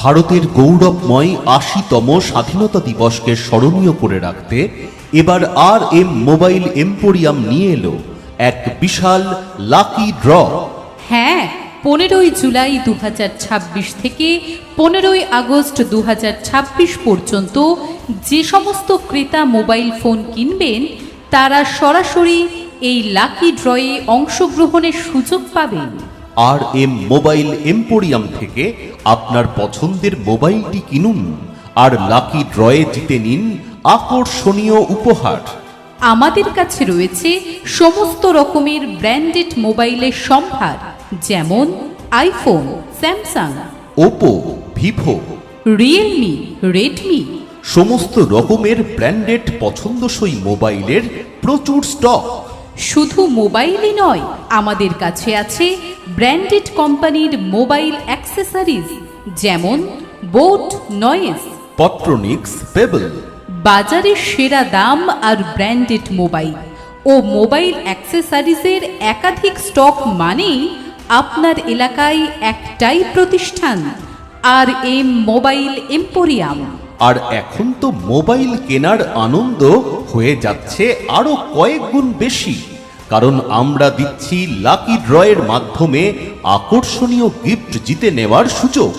ভারতের গৌরবময় ৮০তম স্বাধীনতা দিবসকে স্মরণীয় করে রাখতে এবার RM মোবাইল এম্পোরিয়াম নিয়ে এলো এক বিশাল লাকি ড্র। হ্যাঁ, 15ই জুলাই 2026 থেকে 15ই আগস্ট 2026 পর্যন্ত যে সমস্ত ক্রেতা মোবাইল ফোন কিনবেন তারা সরাসরি এই লাকি ড্রয়ে অংশগ্রহণের সুযোগ পাবেন। RM মোবাইল এম্পোরিয়াম থেকে আপনার পছন্দের মোবাইলটি কিনুন আর লাকি ড্রয়ে জিতে নিন আকর্ষণীয় উপহার। আমাদের কাছে রয়েছে সমস্ত রকমের ব্র্যান্ডেড মোবাইলের সম্ভার, যেমন iPhone, Samsung, Oppo, Vivo, Realme, Redmi, সমস্ত রকমের ব্র্যান্ডেড পছন্দসই মোবাইলের প্রচুর স্টক। শুধু মোবাইলই নয়, আমাদের কাছে আছে ব্র্যান্ডেড কোম্পানির মোবাইল অ্যাক্সেসরিজ, যেমন বোট, নয়েস, পট্রোনিক্স, পেবল। বাজারের সেরা দাম আর ব্র্যান্ডেড মোবাইল ও মোবাইল অ্যাক্সেসরিজের একাধিক স্টক মানেই আপনার এলাকায় একটাই প্রতিষ্ঠান, RM মোবাইল এম্পোরিয়াম। আর এখন তো মোবাইল কেনার আনন্দ হয়ে যাচ্ছে আরো কয়েক গুণ বেশি, কারণ আমরা দিচ্ছি লাকি ড্রয়ের মাধ্যমে আকর্ষণীয় গিফট জিতে নেওয়ার সুযোগ।